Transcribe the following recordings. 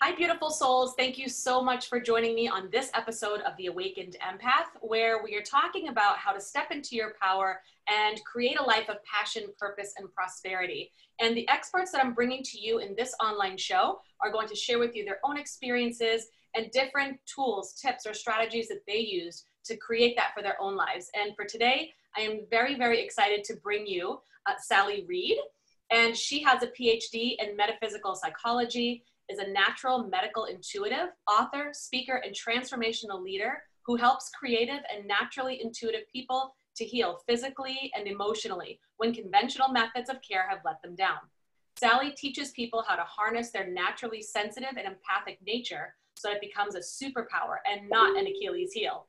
Hi, beautiful souls. Thank you so much for joining me on this episode of The Awakened Empath, where we are talking about how to step into your power and create a life of passion, purpose, and prosperity. And the experts that I'm bringing to you in this online show are going to share with you their own experiences and different tools, tips, or strategies that they use to create that for their own lives. And for today, I am very, very excited to bring you Sally Reid. And she has a PhD in metaphysical psychology, is a natural medical intuitive, author, speaker, and transformational leader who helps creative and naturally intuitive people to heal physically and emotionally when conventional methods of care have let them down. Sally teaches people how to harness their naturally sensitive and empathic nature so that it becomes a superpower and not an Achilles heel.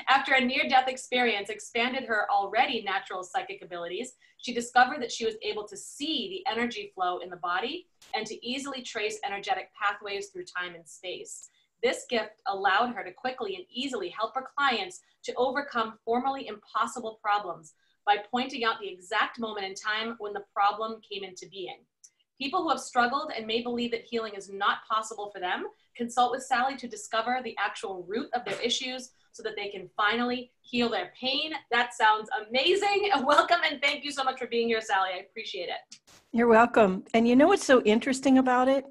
After a near-death experience expanded her already natural psychic abilities, she discovered that she was able to see the energy flow in the body and to easily trace energetic pathways through time and space. This gift allowed her to quickly and easily help her clients to overcome formerly impossible problems by pointing out the exact moment in time when the problem came into being. People who have struggled and may believe that healing is not possible for them consult with Sally to discover the actual root of their issues so that they can finally heal their pain. That sounds amazing. Welcome and thank you so much for being here, Sally. I appreciate it. You're welcome. And you know what's so interesting about it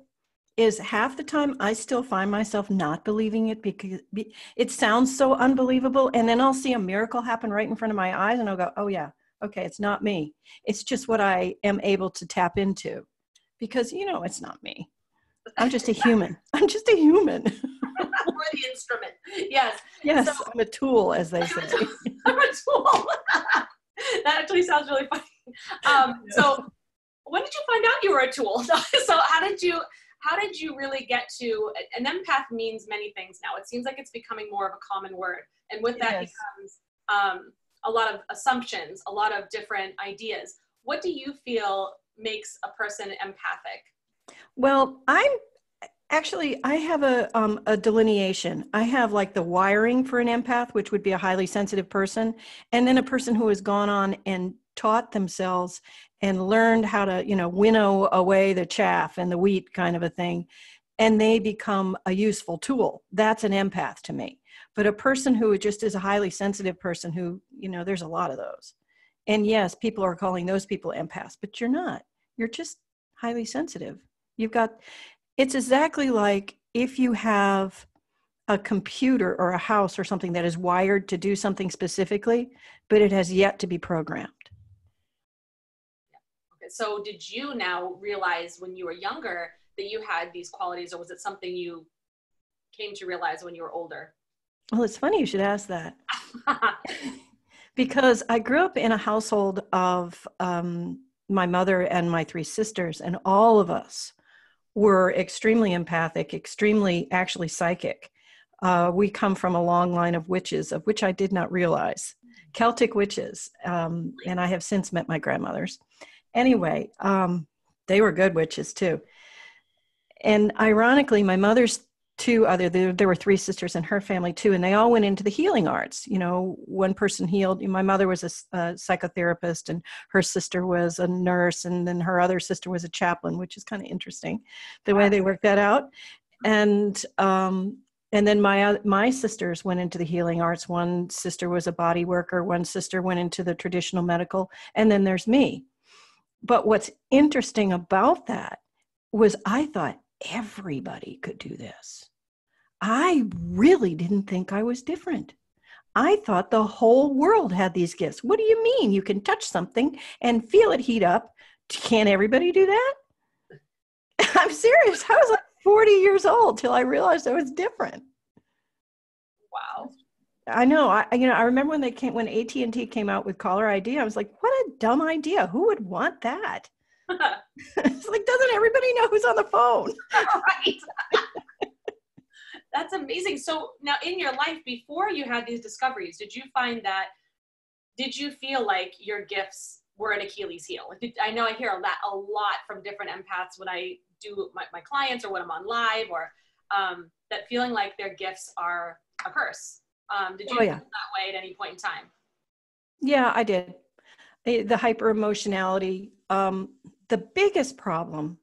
is half the time I still find myself not believing it because it sounds so unbelievable. And then I'll see a miracle happen right in front of my eyes and I'll go, oh yeah, okay, it's not me. It's just what I am able to tap into because, you know, it's not me. I'm just a human. I'm just a human. Or the instrument. Yes. Yes, so, I'm a tool, as they say. I'm a tool. That actually sounds really funny. So when did you find out you were a tool? So how did you really get to, an empath means many things now. It seems like it's becoming more of a common word. And with that becomes a lot of assumptions, a lot of different ideas. What do you feel makes a person empathic? Well, I have a delineation. I have like the wiring for an empath, which would be a highly sensitive person, and then a person who has gone on and taught themselves and learned how to, winnow away the chaff and the wheat kind of a thing, and they become a useful tool. That's an empath to me. But a person who just is a highly sensitive person who, there's a lot of those. And yes, people are calling those people empaths, but you're not. You're just highly sensitive. It's exactly like if you have a computer or a house or something that is wired to do something specifically, but it has yet to be programmed. Okay, so did you now realize when you were younger that you had these qualities, or was it something you came to realize when you were older? Well, it's funny you should ask that. Because I grew up in a household of my mother and my three sisters, and all of us were extremely empathic, extremely actually psychic. We come from a long line of witches, of which I did not realize. Celtic witches. And I have since met my grandmothers. Anyway, they were good witches too. And ironically, my mother's there were three sisters in her family too, and they all went into the healing arts. One person healed. My mother was a psychotherapist, and her sister was a nurse, and then her other sister was a chaplain, which is kind of interesting, the way they worked that out. And then my sisters went into the healing arts. One sister was a body worker. One sister went into the traditional medical, and then there's me. But what's interesting about that was I thought everybody could do this. I really didn't think I was different. I thought the whole world had these gifts. What do you mean? You can touch something and feel it heat up. Can't everybody do that? I'm serious. I was like 40 years old till I realized I was different. Wow. I know. I remember when AT&T came out with caller ID, I was like, what a dumb idea. Who would want that? It's like, doesn't everybody know who's on the phone? Right. That's amazing. So now in your life, before you had these discoveries, did you feel like your gifts were an Achilles heel? I know I hear a lot from different empaths when I do my clients or when I'm on live, or that feeling like their gifts are a curse. Did you feel that way at any point in time? Yeah, I did. The hyper emotionality. The biggest problem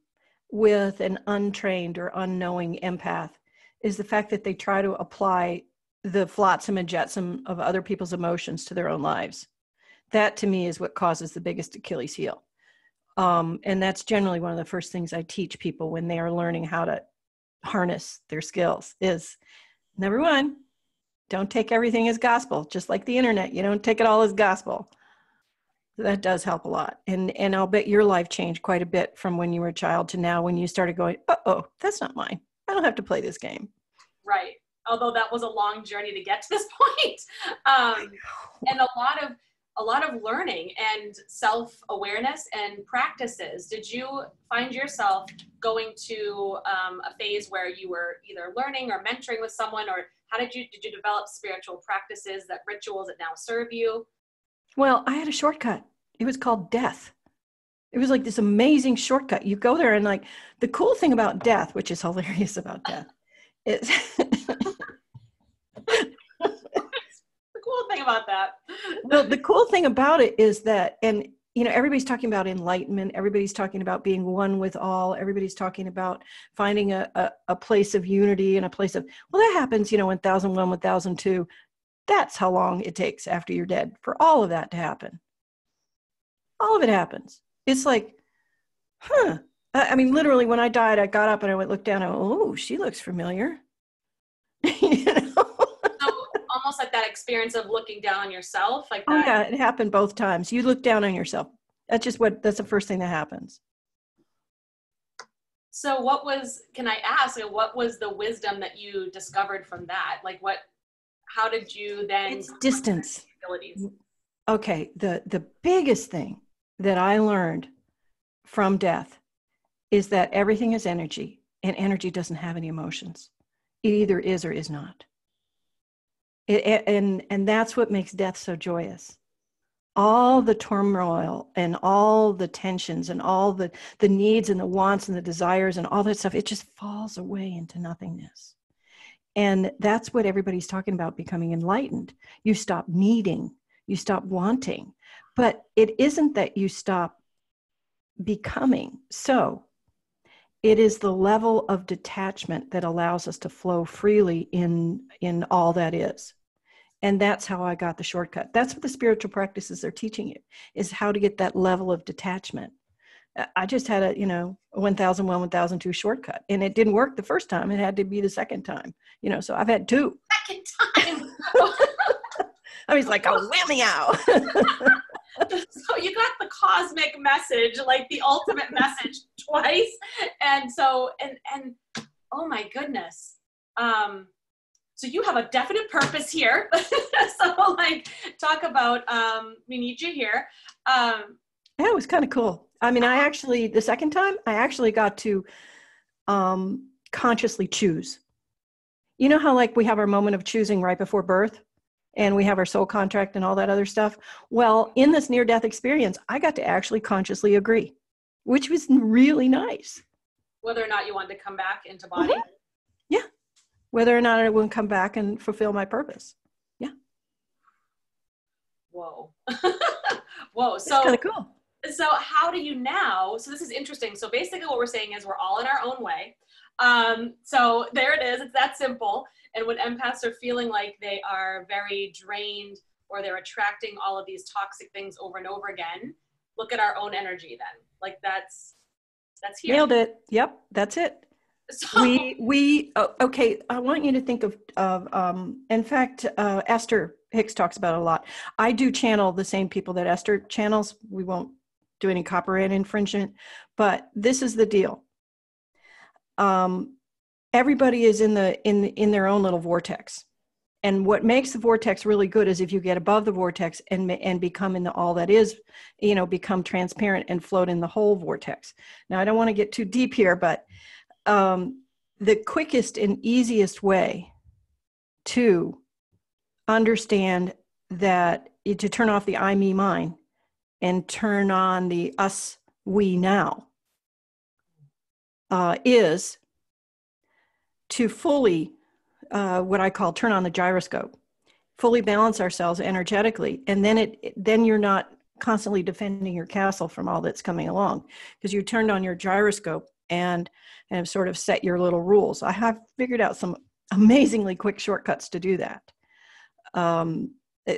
with an untrained or unknowing empath is the fact that they try to apply the flotsam and jetsam of other people's emotions to their own lives. That to me is what causes the biggest Achilles heel. And that's generally one of the first things I teach people when they are learning how to harness their skills is, number one, don't take everything as gospel. Just like the internet, you don't take it all as gospel. That does help a lot. And I'll bet your life changed quite a bit from when you were a child to now when you started going, uh-oh, that's not mine. I don't have to play this game. Right. Although that was a long journey to get to this point. And a lot of learning and self-awareness and practices. Did you find yourself going to a phase where you were either learning or mentoring with someone, or did you develop spiritual practices, that rituals that now serve you? Well, I had a shortcut. It was called death. It was like this amazing shortcut. You go there and like the cool thing about death, which is hilarious about death, is The cool thing about that. Well, the cool thing about it is that, and everybody's talking about enlightenment. Everybody's talking about being one with all. Everybody's talking about finding a place of unity and a place of, well, that happens, 1001, 1002. That's how long it takes after you're dead for all of that to happen. All of it happens. It's like, I mean, literally when I died, I got up and I went, looked down and went, oh, she looks familiar. So almost like that experience of looking down on yourself, like that. Oh yeah, it happened both times. You look down on yourself. That's the first thing that happens. So can I ask, what was the wisdom that you discovered from that? Like how did you then? It's distance. Okay. The biggest thing that I learned from death is that everything is energy, and energy doesn't have any emotions. It either is or is not. And that's what makes death so joyous. All the turmoil and all the tensions and all the needs and the wants and the desires and all that stuff, it just falls away into nothingness. And that's what everybody's talking about, becoming enlightened. You stop needing, you stop wanting, but it isn't that you stop becoming. So it is the level of detachment that allows us to flow freely in all that is. And that's how I got the shortcut. That's what the spiritual practices are teaching you, is how to get that level of detachment. I just had a 1001, 1002 shortcut, and it didn't work the first time. It had to be the second time, so I've had two. Second time. I was like, oh, whammy out. So you got the cosmic message, like the ultimate message twice. And so, and oh my goodness. So you have a definite purpose here. So like, talk about, we need you here. Yeah, it was kind of cool. I mean, the second time I actually got to consciously choose. You know how like we have our moment of choosing right before birth? And we have our soul contract and all that other stuff. Well, in this near-death experience, I got to actually consciously agree, which was really nice. Whether or not you wanted to come back into body? Mm-hmm. Yeah. Whether or not I would come back and fulfill my purpose. Yeah. Whoa. Whoa. So kind of cool. So how do you now, so this is interesting. So basically what we're saying is we're all in our own way. So there it is. It's that simple. And when empaths are feeling like they are very drained or they're attracting all of these toxic things over and over again, look at our own energy then. Like that's here. Nailed it. Yep. That's it. So, okay. I want you to think of in fact, Esther Hicks talks about it a lot. I do channel the same people that Esther channels. We won't do any copyright infringement, but this is the deal. Everybody is in their own little vortex. And what makes the vortex really good is if you get above the vortex and become in the all that is, become transparent and float in the whole vortex. Now, I don't want to get too deep here, but the quickest and easiest way to understand that, to turn off the I, me, mine and turn on the us, we, now, is to fully, what I call turn on the gyroscope, fully balance ourselves energetically. And then you're not constantly defending your castle from all that's coming along, because you turned on your gyroscope and have sort of set your little rules. I have figured out some amazingly quick shortcuts to do that.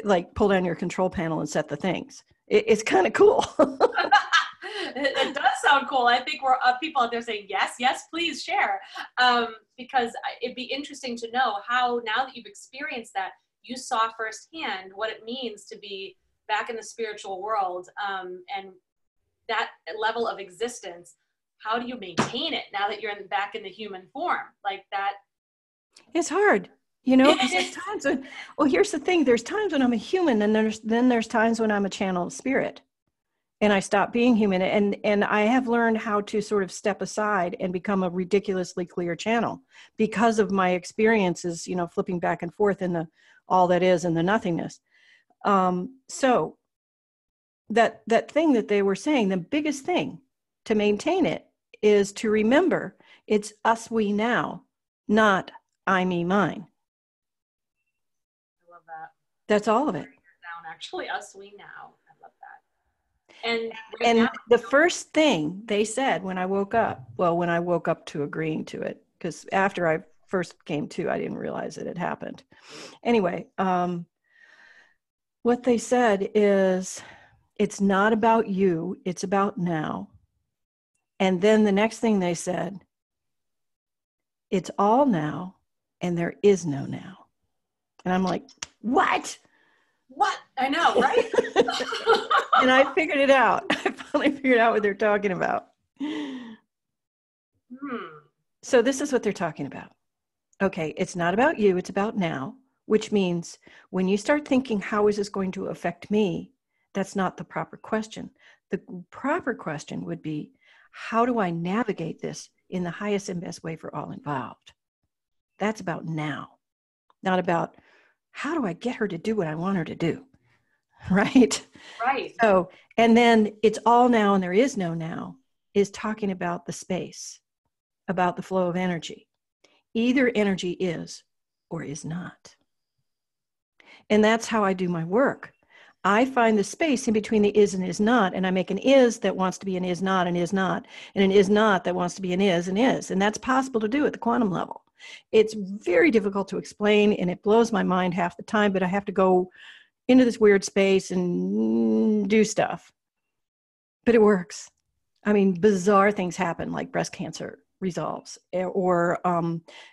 Like pull down your control panel and set the things. It's kind of cool. It does sound cool. I think we're people out there saying, yes, please share. Because it'd be interesting to know how, now that you've experienced that, you saw firsthand what it means to be back in the spiritual world, and that level of existence. How do you maintain it now that you're back in the human form? Like that. It's hard. Because there's times when, well, here's the thing. There's times when I'm a human, and then there's times when I'm a channel of spirit. And I stop being human, and I have learned how to sort of step aside and become a ridiculously clear channel because of my experiences, flipping back and forth in the all that is and the nothingness. So that thing that they were saying, the biggest thing to maintain it is to remember it's us, we now, not I, me, mine. I love that. That's all of it. Down, actually, us, we now. I love that. And now, the first thing they said when I woke up to agreeing to it, because after I first came to, I didn't realize it had happened. Anyway, what they said is, it's not about you, it's about now. And then the next thing they said, it's all now, and there is no now. And I'm like, what? What? I know, right? And I figured it out. I finally figured out what they're talking about. So this is what they're talking about. Okay, it's not about you, it's about now, which means when you start thinking, how is this going to affect me? That's not the proper question. The proper question would be, how do I navigate this in the highest and best way for all involved? That's about now, not about how do I get her to do what I want her to do, right? Right. So, and then it's all now and there is no now is talking about the space, about the flow of energy. Either energy is or is not. And that's how I do my work. I find the space in between the is and is not, and I make an is that wants to be an is not, and an is not that wants to be an is and is. And that's possible to do at the quantum level. It's very difficult to explain, and it blows my mind half the time, but I have to go into this weird space and do stuff. But it works. I mean, bizarre things happen, like breast cancer resolves, or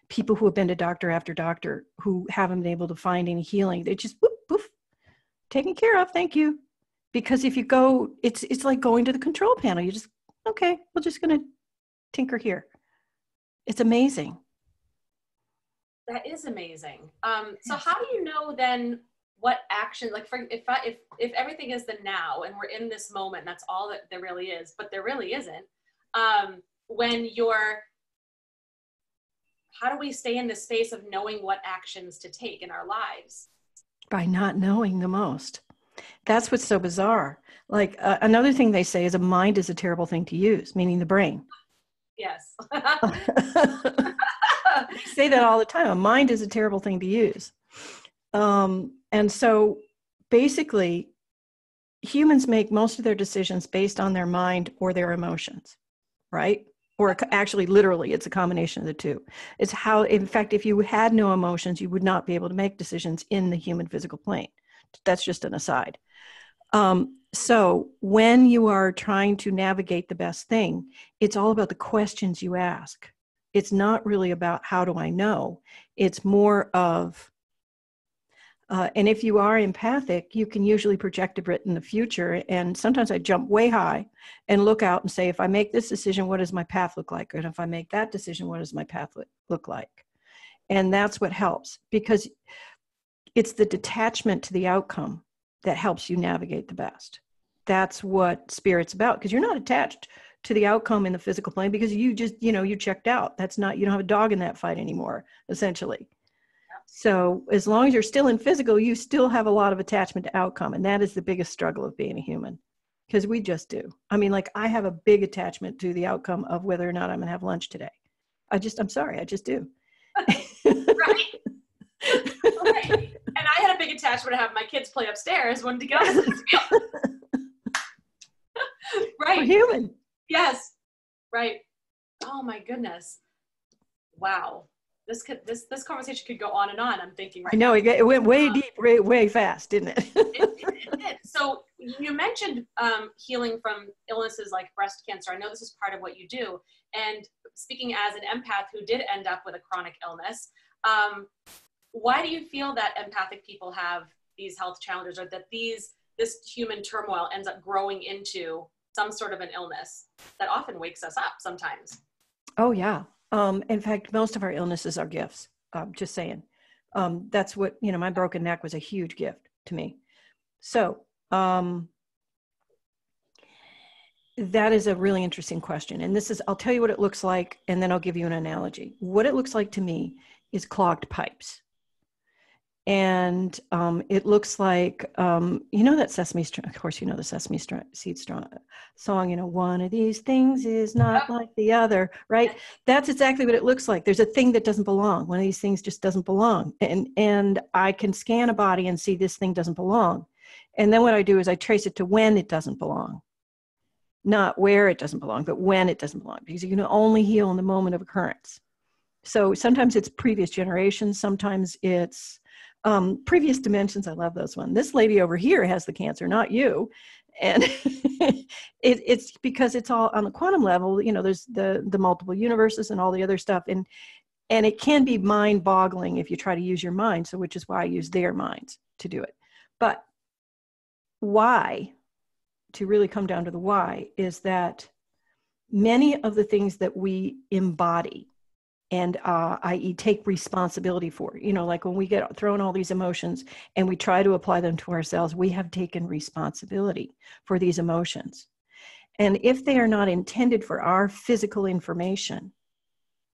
people who have been to doctor after doctor who haven't been able to find any healing. They just whoop, poof, taken care of, thank you. Because if you go, it's like going to the control panel. You just, okay, we're just going to tinker here. It's amazing. That is amazing. So how do you know then what action, like if everything is the now and we're in this moment, and that's all that there really is, but there really isn't. How do we stay in the space of knowing what actions to take in our lives? By not knowing the most. That's what's so bizarre. Like another thing they say is a mind is a terrible thing to use, meaning the brain. Yes. They say that all the time. A mind is a terrible thing to use. And so basically, humans make most of their decisions based on their mind or their emotions, right? Or actually, literally, it's a combination of the two. It's how, in fact, if you had no emotions, you would not be able to make decisions in the human physical plane. That's just an aside. So when you are trying to navigate the best thing, it's all about the questions you ask. It's not really about how do I know? It's more of, and if you are empathic, you can usually project a bit in the future. And sometimes I jump way high and look out and say, if I make this decision, what does my path look like? And if I make that decision, what does my path look like? And that's what helps, because it's the detachment to the outcome that helps you navigate the best. That's what spirit's about, because you're not attached to the outcome in the physical plane, because you just, you checked out. That's not, you don't have a dog in that fight anymore, essentially. So as long as you're still in physical, you still have a lot of attachment to outcome. And that is the biggest struggle of being a human, because we just do. I mean, like I have a big attachment to the outcome of whether or not I'm going to have lunch today. I'm sorry, I just do. Right. Right. And I had a big attachment to have my kids play upstairs when to go. Right. We're human. Yes. Right. Oh my goodness. Wow. This conversation could go on and on. I'm thinking I right know now. it went way deep, way fast, didn't it? It did. So you mentioned healing from illnesses like breast cancer. I know this is part of what you do. And speaking as an empath who did end up with a chronic illness, why do you feel that empathic people have these health challenges, or that this human turmoil ends up growing into some sort of an illness that often wakes us up sometimes? Oh, yeah. In fact, most of our illnesses are gifts. Just saying. That's what, my broken neck was a huge gift to me. So that is a really interesting question. And I'll tell you what it looks like, and then I'll give you an analogy. What it looks like to me is clogged pipes. And it looks like, that Sesame Street, of course, the Sesame Seed song, one of these things is not like the other, right? That's exactly what it looks like. There's a thing that doesn't belong. One of these things just doesn't belong. And I can scan a body and see this thing doesn't belong. And then what I do is I trace it to when it doesn't belong. Not where it doesn't belong, but when it doesn't belong, because you can only heal in the moment of occurrence. So sometimes it's previous generations, sometimes it's previous dimensions. I love those ones. This lady over here has the cancer, not you. And it's because it's all on the quantum level. There's the multiple universes and all the other stuff. And it can be mind boggling if you try to use your mind. So which is why I use their minds to do it. But why, to really come down to the why, is that many of the things that we embody and i.e. take responsibility for, like when we get thrown all these emotions and we try to apply them to ourselves, we have taken responsibility for these emotions. And if they are not intended for our physical information,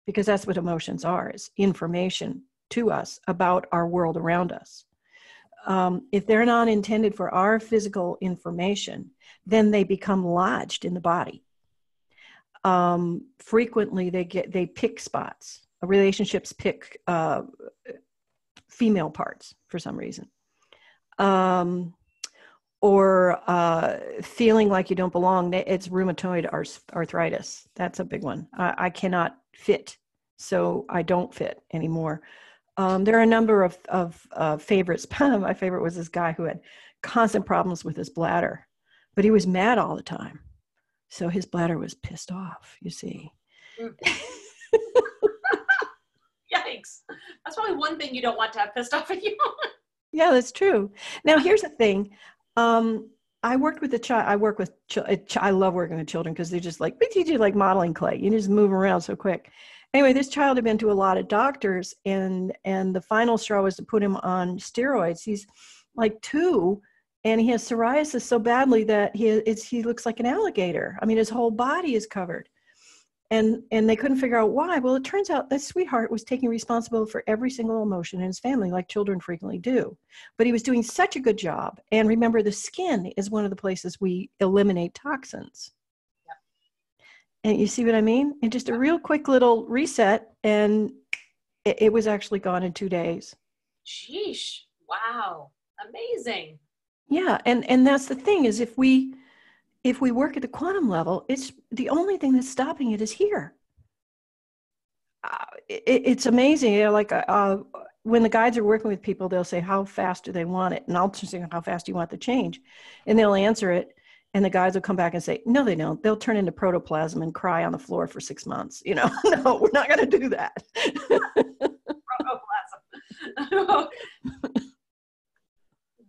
because that's what emotions are, is information to us about our world around us. If they're not intended for our physical information, then they become lodged in the body. Frequently they pick spots. Relationships pick female parts for some reason. Or feeling like you don't belong. It's rheumatoid arthritis. That's a big one. I cannot fit, so I don't fit anymore. There are a number of favorites. My favorite was this guy who had constant problems with his bladder, but he was mad all the time. So his bladder was pissed off, you see. Yikes. That's probably one thing you don't want to have pissed off at you. Yeah, that's true. Now, here's the thing. I worked with a child. I love working with children because they're just like, we teach you like modeling clay. You just move around so quick. Anyway, this child had been to a lot of doctors, and the final straw was to put him on steroids. He's like 2. And he has psoriasis so badly that he looks like an alligator. I mean, his whole body is covered. And they couldn't figure out why. Well, it turns out that sweetheart was taking responsibility for every single emotion in his family, like children frequently do. But he was doing such a good job. And remember, the skin is one of the places we eliminate toxins. Yep. And you see what I mean? And just a real quick little reset, and it was actually gone in 2 days. Sheesh. Wow. Amazing. Yeah, and that's the thing, is if we work at the quantum level, it's the only thing that's stopping it is here. It's amazing. When the guides are working with people, they'll say, how fast do they want it? And I'll just say, how fast do you want the change? And they'll answer it, and the guides will come back and say, no, they don't. They'll turn into protoplasm and cry on the floor for 6 months. No, we're not going to do that. Protoplasm.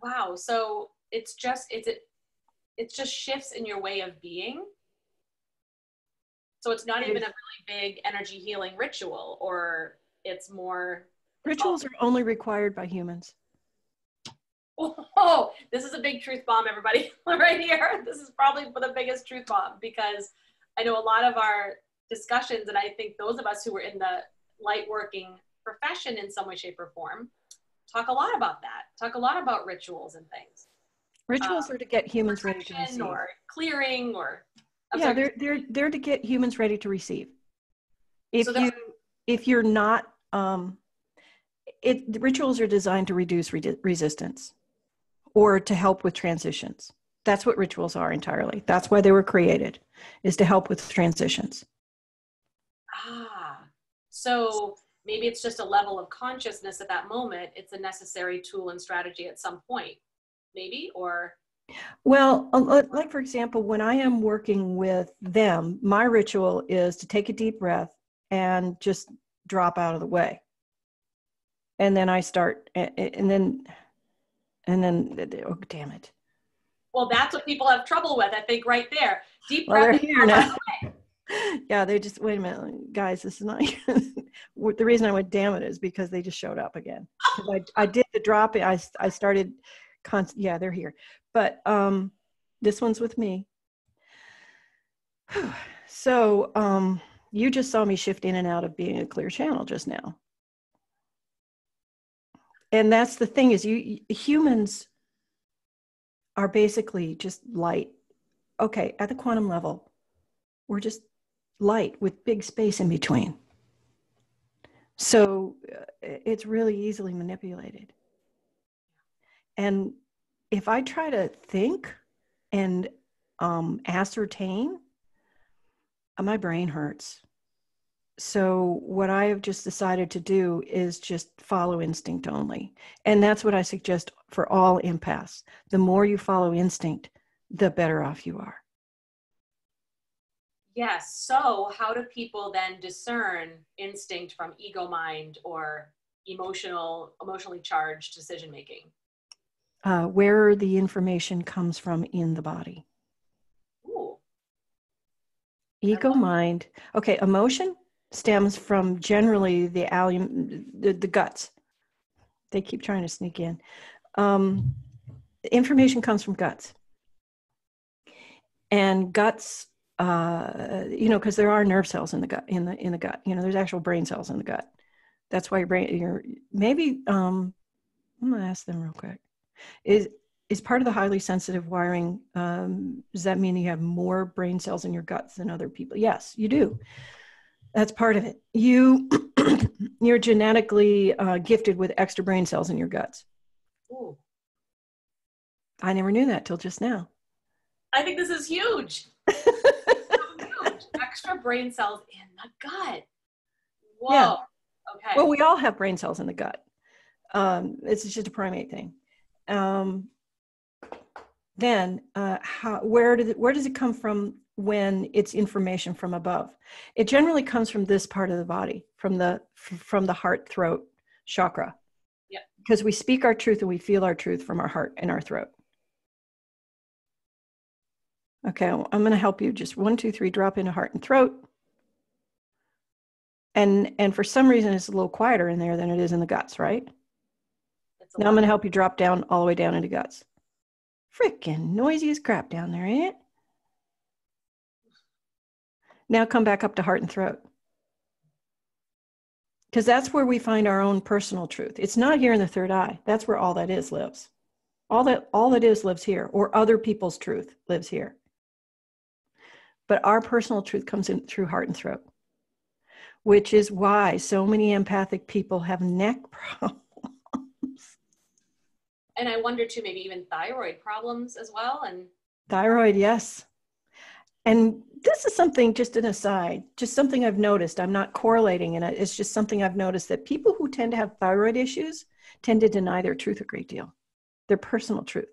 Wow. So it's just shifts in your way of being. So it's not even a really big energy healing ritual, or it's more. Rituals are only required by humans. Oh, this is a big truth bomb, everybody, right here. This is probably the biggest truth bomb, because I know a lot of our discussions, and I think those of us who were in the light working profession in some way, shape, or form, talk a lot about that. Talk a lot about rituals and things. Rituals are to get humans ready to receive. Or clearing, or they're to get humans ready to receive. If you're not, the rituals are designed to reduce resistance or to help with transitions. That's what rituals are entirely. That's why they were created, is to help with transitions. Ah, so maybe it's just a level of consciousness at that moment. It's a necessary tool and strategy at some point, maybe, or. Well, like for example, when I am working with them, my ritual is to take a deep breath and just drop out of the way. And then I start, and then, oh, damn it. Well, that's what people have trouble with, I think, right there. Deep Well, breath. they're here now. Yeah, they just, wait a minute, guys, this is not, the reason I went damn it is because they just showed up again. I did the drop, I started, yeah, they're here. But this one's with me. So you just saw me shift in and out of being a clear channel just now. And that's the thing is humans are basically just light. Okay, at the quantum level, we're just light with big space in between. So it's really easily manipulated. And if I try to think and ascertain, my brain hurts. So what I have just decided to do is just follow instinct only. And that's what I suggest for all empaths. The more you follow instinct, the better off you are. Yes. So how do people then discern instinct from ego mind or emotionally charged decision making? Where the information comes from in the body. Ooh. Ego mind. Okay, emotion stems from generally the guts. They keep trying to sneak in. Information comes from guts. And guts, because there are nerve cells in the gut, in the gut. There's actual brain cells in the gut. That's why maybe. I'm gonna ask them real quick. Is part of the highly sensitive wiring? Does that mean you have more brain cells in your guts than other people? Yes, you do. That's part of it. You're genetically gifted with extra brain cells in your guts. Ooh. I never knew that till just now. I think this is huge. Huge. Extra brain cells in the gut. Whoa. Yeah. Okay. Well, we all have brain cells in the gut. It's just a primate thing. Then, where does it come from when it's information from above? It generally comes from this part of the body, from the heart throat chakra. Yeah. Because we speak our truth and we feel our truth from our heart and our throat. Okay, I'm going to help you. Just 1, 2, 3, drop into heart and throat. And for some reason, it's a little quieter in there than it is in the guts, right? Now I'm going to help you drop down all the way down into guts. Freaking noisy as crap down there, ain't it? Now come back up to heart and throat. Because that's where we find our own personal truth. It's not here in the third eye. That's where all that is lives. All that is lives here, or other people's truth lives here. But our personal truth comes in through heart and throat, which is why so many empathic people have neck problems. And I wonder too, maybe even thyroid problems as well. And thyroid, yes. And this is something, just an aside, just something I've noticed. I'm not correlating in it. It's just something I've noticed that people who tend to have thyroid issues tend to deny their truth a great deal, their personal truth,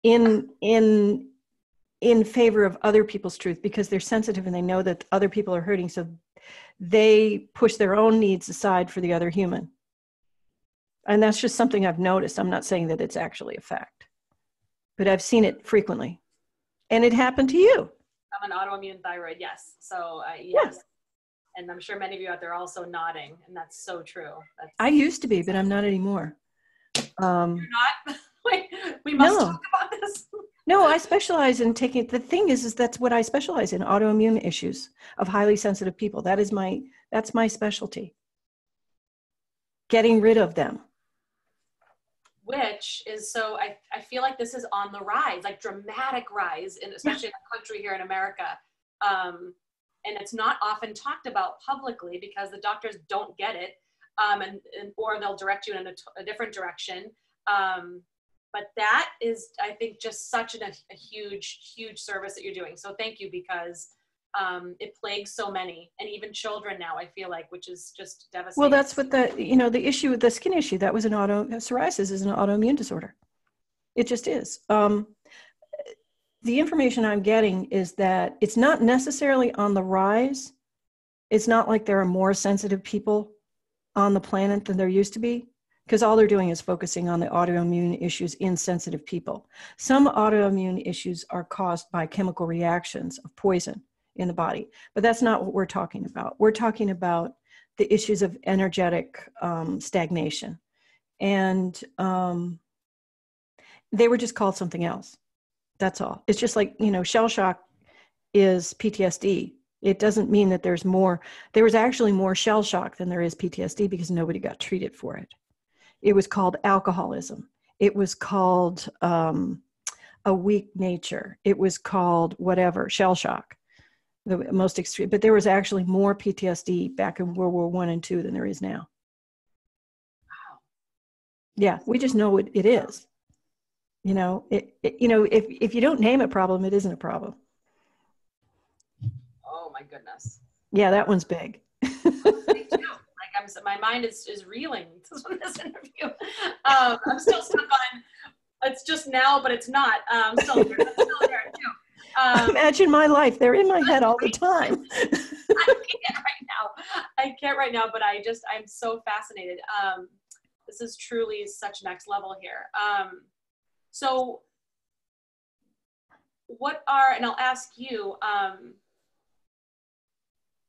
in favor of other people's truth, because they're sensitive and they know that other people are hurting. So they push their own needs aside for the other human. And that's just something I've noticed. I'm not saying that it's actually a fact, but I've seen it frequently. And it happened to you. I'm an autoimmune thyroid, yes. So yes. Yeah. And I'm sure many of you out there are also nodding, and that's so true. I used to be, but I'm not anymore. You're not? Wait, we must talk about this. No, I specialize in taking, the thing is that's what I specialize in, autoimmune issues of highly sensitive people. That's my specialty. Getting rid of them. Which is, so I feel like this is on the rise, like dramatic rise, especially in the country here in America. And it's not often talked about publicly because the doctors don't get it, or they'll direct you in a different direction. But that is, I think, just such a huge, huge service that you're doing. So thank you, because it plagues so many, and even children now, I feel like, which is just devastating. Well, that's what the issue with the skin issue, that was psoriasis is an autoimmune disorder. It just is. The information I'm getting is that it's not necessarily on the rise. It's not like there are more sensitive people on the planet than there used to be, because all they're doing is focusing on the autoimmune issues in sensitive people. Some autoimmune issues are caused by chemical reactions of poison in the body, but that's not what we're talking about. We're talking about the issues of energetic stagnation. And they were just called something else. That's all. It's just like, shell shock is PTSD. It doesn't mean that there was actually more shell shock than there is PTSD because nobody got treated for it. It was called alcoholism. It was called a weak nature. It was called whatever, shell shock, the most extreme. But there was actually more PTSD back in World War I and II than there is now. Wow. Yeah, we just know what it is. If you don't name a problem, it isn't a problem. Oh my goodness. Yeah, that one's big. Me too. Like my mind is reeling from this interview. I'm still stuck on. It's just now, but it's not. I'm still there too. Imagine my life. They're in my head all the time. I can't right now, but I'm so fascinated. This is truly such next level here. So and I'll ask you,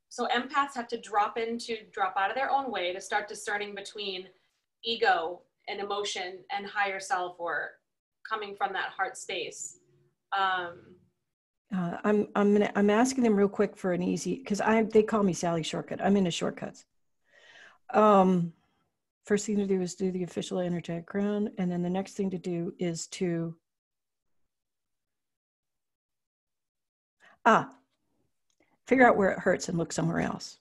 so empaths have to drop out of their own way to start discerning between ego and emotion and higher self, or coming from that heart space. I'm asking them real quick for an easy, because they call me Sally Shortcut. I'm into shortcuts. First thing to do is do the official energetic ground, and then the next thing to do is to figure out where it hurts and look somewhere else.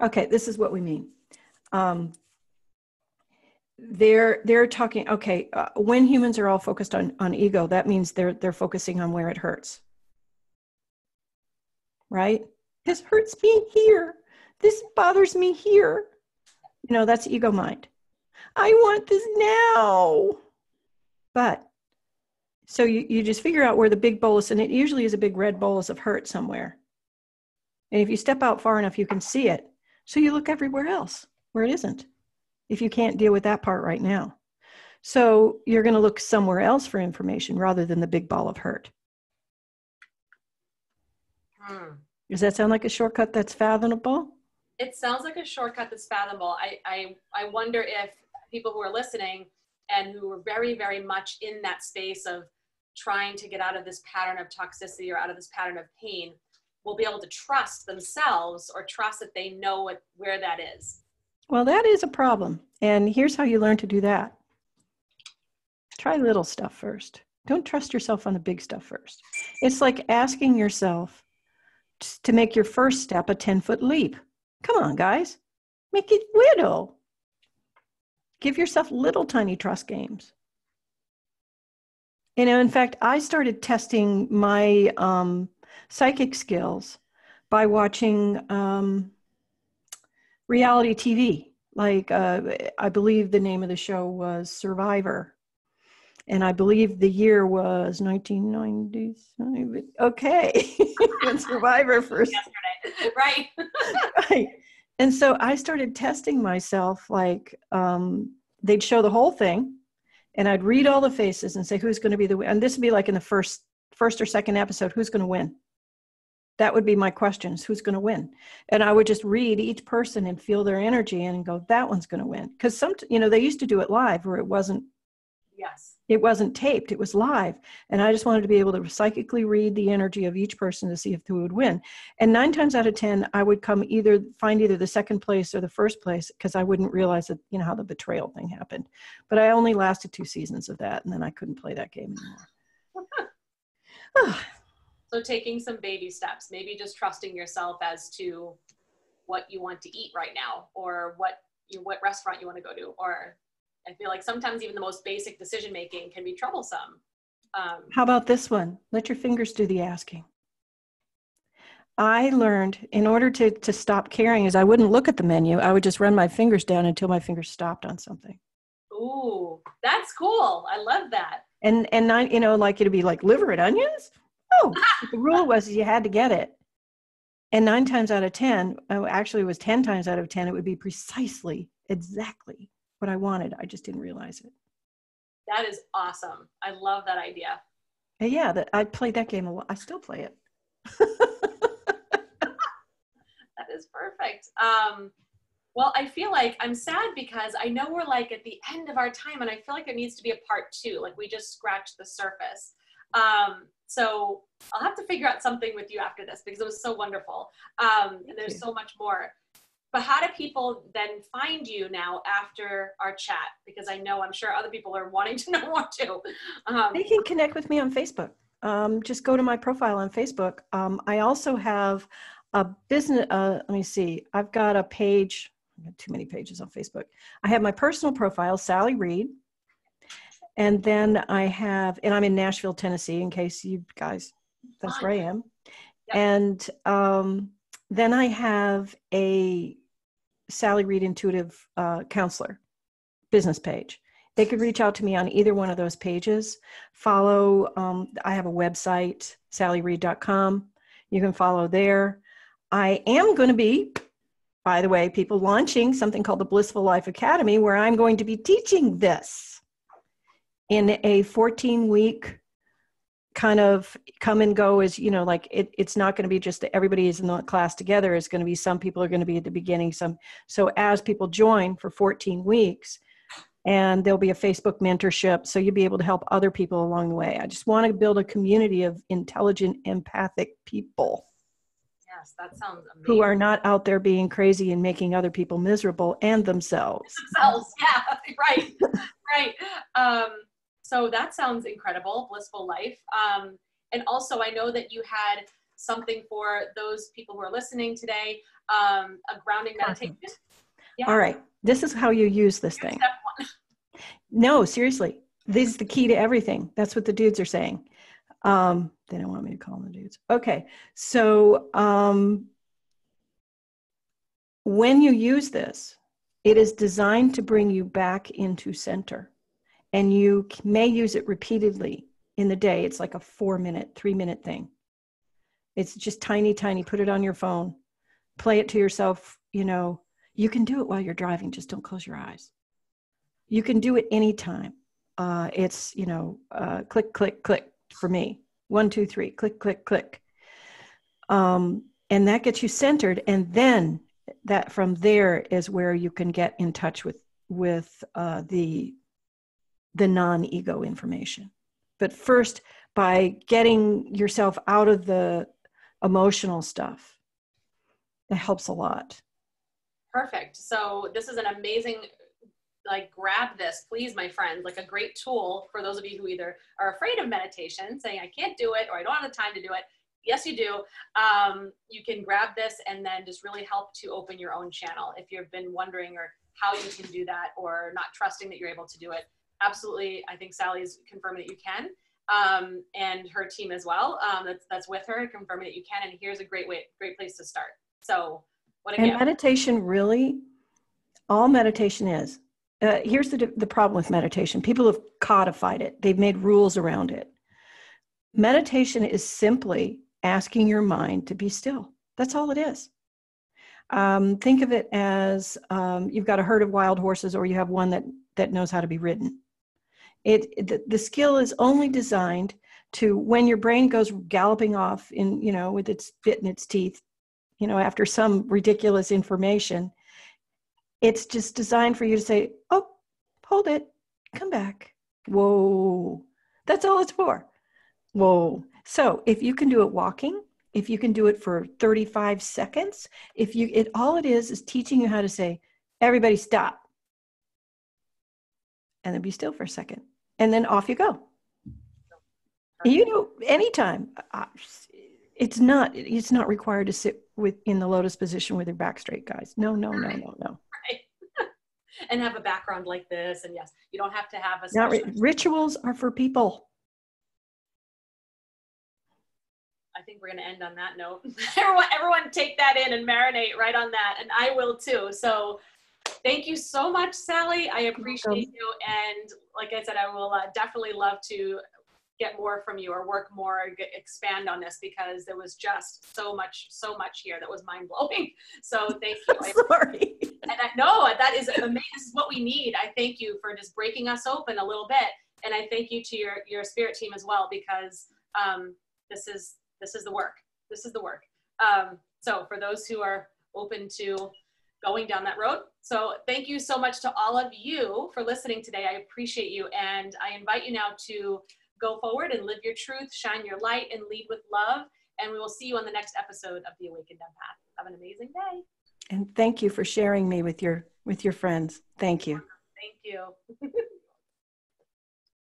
Okay, this is what we mean. They're talking, okay, when humans are all focused on ego, that means they're focusing on where it hurts, right? This hurts me here. This bothers me here. That's ego mind. I want this now. But so you just figure out where the big bolus, and it usually is a big red bolus of hurt somewhere. And if you step out far enough, you can see it. So you look everywhere else where it isn't, if you can't deal with that part right now. So you're going to look somewhere else for information rather than the big ball of hurt. Does that sound like a shortcut that's fathomable? It sounds like a shortcut that's fathomable. I wonder if people who are listening and who are very, very much in that space of trying to get out of this pattern of toxicity or out of this pattern of pain will be able to trust themselves, or trust that they know where that is. Well, that is a problem. And here's how you learn to do that. Try little stuff first. Don't trust yourself on the big stuff first. It's like asking yourself to make your first step a 10-foot leap. Come on, guys. Make it little. Give yourself little tiny trust games. In fact, I started testing my psychic skills by watching reality TV. Like, I believe the name of the show was Survivor. And I believe the year was 1990. Okay. When Survivor first. Yesterday. Right. Right. And so I started testing myself, like they'd show the whole thing and I'd read all the faces and say, who's going to be the winner? And this would be like in the first or second episode, who's going to win? That would be my questions. Who's going to win? And I would just read each person and feel their energy and go, that one's going to win. Because they used to do it live where it wasn't taped, it was live. And I just wanted to be able to psychically read the energy of each person to see who would win. And 9 times out of 10, I would find either the second place or the first place, because I wouldn't realize that, how the betrayal thing happened. But I only lasted 2 seasons of that, and then I couldn't play that game anymore. So taking some baby steps, maybe just trusting yourself as to what you want to eat right now, or what restaurant you want to go to, or I feel like sometimes even the most basic decision-making can be troublesome. How about this one? Let your fingers do the asking. I learned in order to stop caring is I wouldn't look at the menu. I would just run my fingers down until my fingers stopped on something. Ooh, that's cool. I love that. And not, like it'd be like liver and onions. Oh, the rule was you had to get it. And 9 times out of 10, actually it was 10 times out of 10, it would be precisely, exactly what I wanted. I just didn't realize it. That is awesome. I love that idea. And yeah, I played that game a lot. I still play it. That is perfect. Well, I feel like I'm sad because I know we're like at the end of our time, and I feel like there needs to be a part 2. Like we just scratched the surface. So I'll have to figure out something with you after this because it was so wonderful. And there's so much more. But how do people then find you now after our chat? Because I'm sure other people are wanting to know more too. They can connect with me on Facebook. Just go to my profile on Facebook. I also have a business, let me see, I've got a page. I got too many pages on Facebook. I have my personal profile, Sally Reid. And then I have, and I'm in Nashville, Tennessee, in case you guys, that's where I am. Yep. And then I have a Sally Reid Intuitive Counselor business page. They could reach out to me on either one of those pages. Follow, I have a website, sallyreid.com. You can follow there. I am going to be, by the way, people launching something called the Blissful Life Academy, where I'm going to be teaching this in a 14-week kind of come and go as, like it's not going to be just everybody is in the class together. It's going to be some people are going to be at the beginning. So as people join for 14 weeks, and there'll be a Facebook mentorship. So you'll be able to help other people along the way. I just want to build a community of intelligent, empathic people. Yes, that sounds amazing. Who are not out there being crazy and making other people miserable and themselves. Yeah, right, right. So that sounds incredible, Blissful Life. And also I know that you had something for those people who are listening today, a grounding meditation. Yeah. All right. This is how you use this thing. Step 1. No, seriously. This is the key to everything. That's what the dudes are saying. They don't want me to call them the dudes. Okay. So when you use this, it is designed to bring you back into center. And you may use it repeatedly in the day. It's like a 4-minute, 3-minute thing. It's just tiny, tiny. Put it on your phone. Play it to yourself. You can do it while you're driving. Just don't close your eyes. You can do it anytime. It's, click, click, click for me. 1, 2, 3, click, click, click. And that gets you centered. And then that from there is where you can get in touch with the non-ego information. But first, by getting yourself out of the emotional stuff, that helps a lot. Perfect. So this is an amazing, grab this, please, my friends, a great tool for those of you who either are afraid of meditation, saying I can't do it, or I don't have the time to do it. Yes, you do. You can grab this and then just really help to open your own channel. If you've been wondering or how you can do that or not trusting that you're able to do it, absolutely. I think Sally's confirming that you can, and her team as well. That's with her, confirming that you can. And here's a great place to start. So what a gift. Meditation, really, all meditation is. Here's the problem with meditation. People have codified it. They've made rules around it. Meditation is simply asking your mind to be still. That's all it is. Think of it as you've got a herd of wild horses, or you have one that knows how to be ridden. The skill is only designed to, when your brain goes galloping off with its bit in its teeth, after some ridiculous information, it's just designed for you to say, oh, hold it, come back. Whoa, that's all it's for. Whoa. So if you can do it walking, if you can do it for 35 seconds, all it is teaching you how to say, everybody stop. And then be still for a second. And then off you go. Anytime. It's not required to sit in the lotus position with your back straight, guys. No. Right. And have a background like this. And yes, you don't have to have a special... Rituals are for people. I think we're going to end on that note. Everyone take that in and marinate right on that. And I will too. So thank you so much, Sally. I appreciate you. And like I said, I will definitely love to get more from you or work more, expand on this, because there was just so much here that was mind blowing. So thank you. Sorry. And I know that is amazing. This is what we need. I thank you for just breaking us open a little bit. And I thank you to your spirit team as well, because this is the work. This is the work. So for those who are open to going down that road. So thank you so much to all of you for listening today. I appreciate you. And I invite you now to go forward and live your truth, shine your light, and lead with love. And we will see you on the next episode of The Awakened Empath. Have an amazing day. And thank you for sharing me with your friends. Thank you. Thank you.